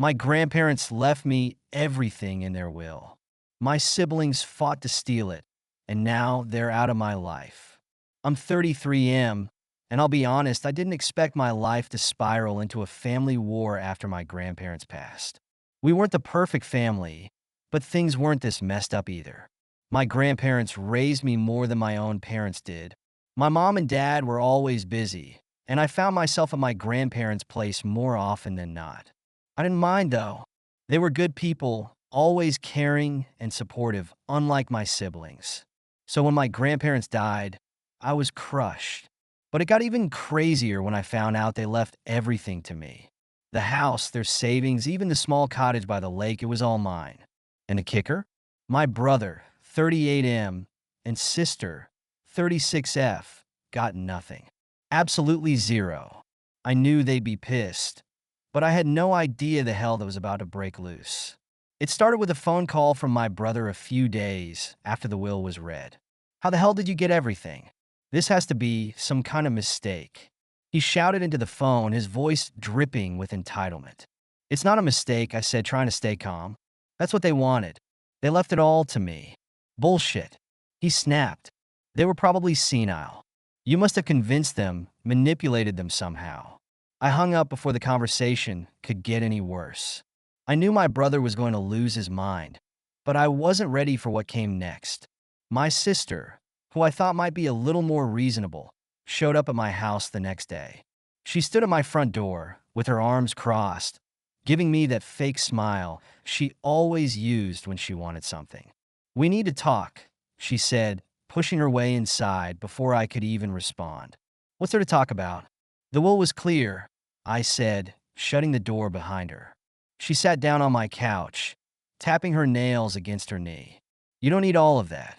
My grandparents left me everything in their will. My siblings fought to steal it, and now they're out of my life. I'm 33M, and I'll be honest, I didn't expect my life to spiral into a family war after my grandparents passed. We weren't the perfect family, but things weren't this messed up either. My grandparents raised me more than my own parents did. My mom and dad were always busy, and I found myself at my grandparents' place more often than not. I didn't mind, though. They were good people, always caring and supportive, unlike my siblings. So when my grandparents died, I was crushed. But it got even crazier when I found out they left everything to me. The house, their savings, even the small cottage by the lake, it was all mine. And the kicker? My brother, 38M, and sister, 36F, got nothing. Absolutely zero. I knew they'd be pissed, but I had no idea the hell that was about to break loose. It started with a phone call from my brother a few days after the will was read. "How the hell did you get everything? This has to be some kind of mistake." He shouted into the phone, his voice dripping with entitlement. "It's not a mistake," I said, trying to stay calm. "That's what they wanted. They left it all to me." "Bullshit." He snapped. "They were probably senile. You must have convinced them, manipulated them somehow." I hung up before the conversation could get any worse. I knew my brother was going to lose his mind, but I wasn't ready for what came next. My sister, who I thought might be a little more reasonable, showed up at my house the next day. She stood at my front door with her arms crossed, giving me that fake smile she always used when she wanted something. "We need to talk," she said, pushing her way inside before I could even respond. "What's there to talk about?" "The will was clear," I said, shutting the door behind her. She sat down on my couch, tapping her nails against her knee. "You don't need all of that.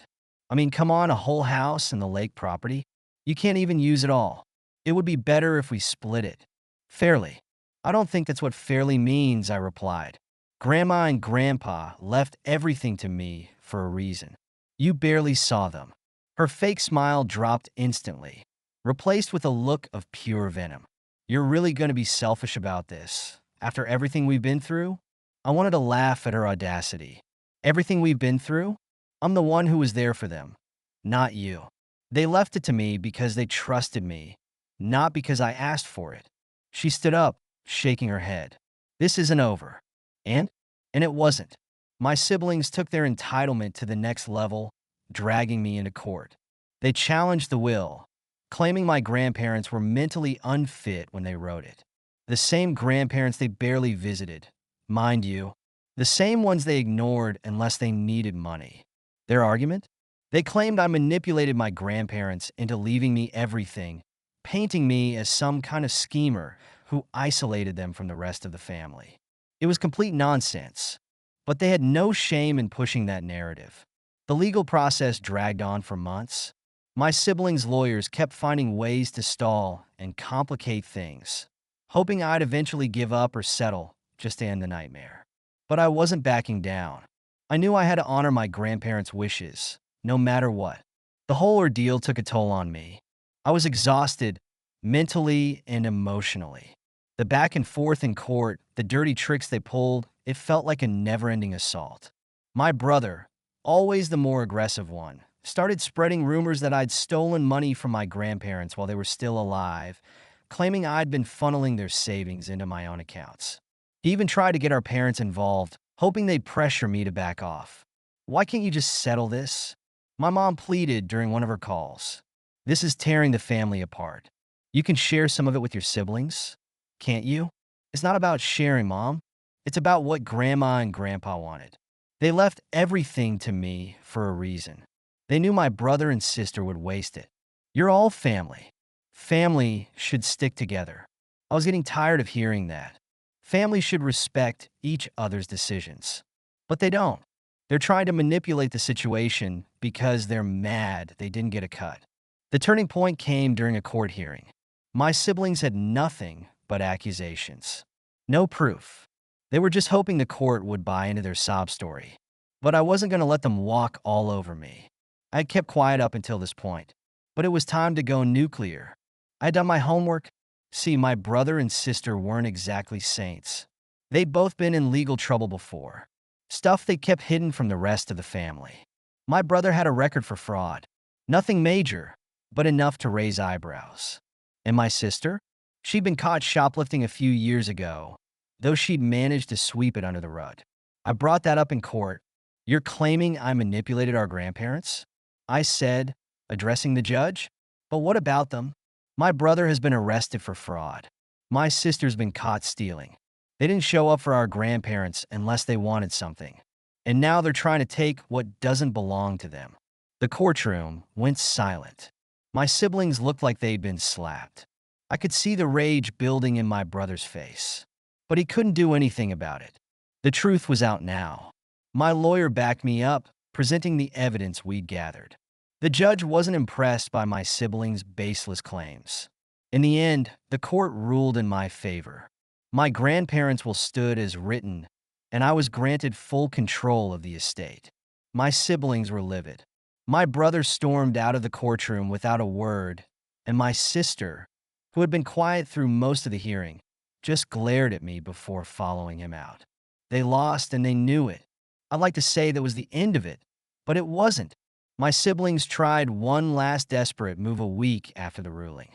I mean, come on, a whole house and the lake property? You can't even use it all. It would be better if we split it. Fairly." "I don't think that's what fairly means," I replied. "Grandma and Grandpa left everything to me for a reason. You barely saw them." Her fake smile dropped instantly, replaced with a look of pure venom. "You're really going to be selfish about this? After everything we've been through?" I wanted to laugh at her audacity. "Everything we've been through? I'm the one who was there for them, not you. They left it to me because they trusted me, not because I asked for it." She stood up, shaking her head. "This isn't over." And it wasn't. My siblings took their entitlement to the next level, dragging me into court. They challenged the will, claiming my grandparents were mentally unfit when they wrote it. The same grandparents they barely visited, mind you. The same ones they ignored unless they needed money. Their argument? They claimed I manipulated my grandparents into leaving me everything, painting me as some kind of schemer who isolated them from the rest of the family. It was complete nonsense, but they had no shame in pushing that narrative. The legal process dragged on for months. My siblings' lawyers kept finding ways to stall and complicate things, hoping I'd eventually give up or settle just to end the nightmare. But I wasn't backing down. I knew I had to honor my grandparents' wishes, no matter what. The whole ordeal took a toll on me. I was exhausted, mentally and emotionally. The back and forth in court, the dirty tricks they pulled, it felt like a never-ending assault. My brother, always the more aggressive one, started spreading rumors that I'd stolen money from my grandparents while they were still alive, claiming I'd been funneling their savings into my own accounts. He even tried to get our parents involved, hoping they'd pressure me to back off. "Why can't you just settle this?" My mom pleaded during one of her calls. "This is tearing the family apart. You can share some of it with your siblings, can't you?" "It's not about sharing, Mom. It's about what Grandma and Grandpa wanted. They left everything to me for a reason. They knew my brother and sister would waste it. You're all family. Family should stick together." I was getting tired of hearing that. Family should respect each other's decisions. But they don't. They're trying to manipulate the situation because they're mad they didn't get a cut. The turning point came during a court hearing. My siblings had nothing but accusations. No proof. They were just hoping the court would buy into their sob story. But I wasn't going to let them walk all over me. I had kept quiet up until this point. But it was time to go nuclear. I had done my homework. See, my brother and sister weren't exactly saints. They'd both been in legal trouble before. Stuff they kept hidden from the rest of the family. My brother had a record for fraud. Nothing major, but enough to raise eyebrows. And my sister? She'd been caught shoplifting a few years ago, though she'd managed to sweep it under the rug. I brought that up in court. You're claiming I manipulated our grandparents? I said, addressing the judge. But what about them? My brother has been arrested for fraud. My sister's been caught stealing. They didn't show up for our grandparents unless they wanted something. And now they're trying to take what doesn't belong to them. The courtroom went silent. My siblings looked like they'd been slapped. I could see the rage building in my brother's face. But he couldn't do anything about it. The truth was out now. My lawyer backed me up, presenting the evidence we'd gathered. The judge wasn't impressed by my siblings' baseless claims. In the end, the court ruled in my favor. My grandparents will stood as written, and I was granted full control of the estate. My siblings were livid. My brother stormed out of the courtroom without a word, and my sister, who had been quiet through most of the hearing, just glared at me before following him out. They lost and they knew it. I'd like to say that was the end of it, but it wasn't. My siblings tried one last desperate move a week after the ruling.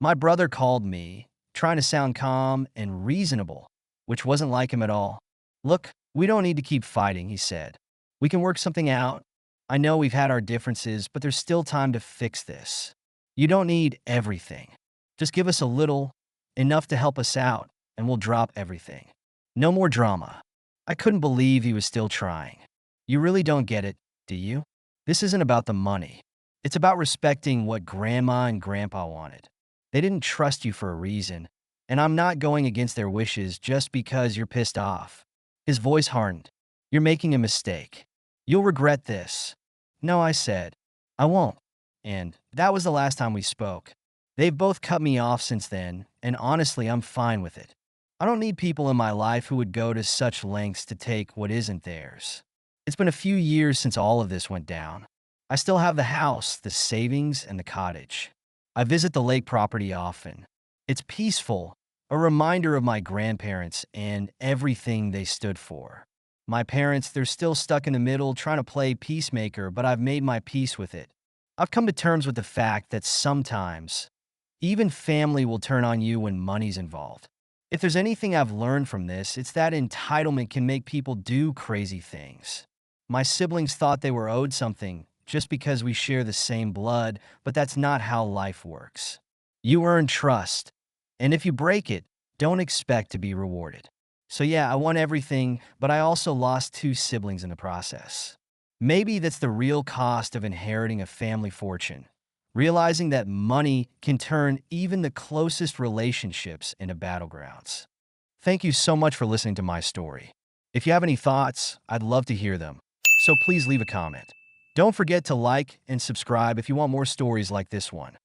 My brother called me, trying to sound calm and reasonable, which wasn't like him at all. Look, we don't need to keep fighting, he said. We can work something out. I know we've had our differences, but there's still time to fix this. You don't need everything. Just give us a little, enough to help us out, and we'll drop everything. No more drama. I couldn't believe he was still trying. You really don't get it, do you? This isn't about the money. It's about respecting what Grandma and Grandpa wanted. They didn't trust you for a reason, and I'm not going against their wishes just because you're pissed off. His voice hardened. You're making a mistake. You'll regret this. No, I said. I won't. And that was the last time we spoke. They've both cut me off since then, and honestly, I'm fine with it. I don't need people in my life who would go to such lengths to take what isn't theirs. It's been a few years since all of this went down. I still have the house, the savings, and the cottage. I visit the lake property often. It's peaceful, a reminder of my grandparents and everything they stood for. My parents, they're still stuck in the middle trying to play peacemaker, but I've made my peace with it. I've come to terms with the fact that sometimes, even family will turn on you when money's involved. If there's anything I've learned from this, it's that entitlement can make people do crazy things. My siblings thought they were owed something just because we share the same blood, but that's not how life works. You earn trust, and if you break it, don't expect to be rewarded. So yeah, I won everything, but I also lost 2 siblings in the process. Maybe that's the real cost of inheriting a family fortune. Realizing that money can turn even the closest relationships into battlegrounds. Thank you so much for listening to my story. If you have any thoughts, I'd love to hear them. So please leave a comment. Don't forget to like and subscribe if you want more stories like this one.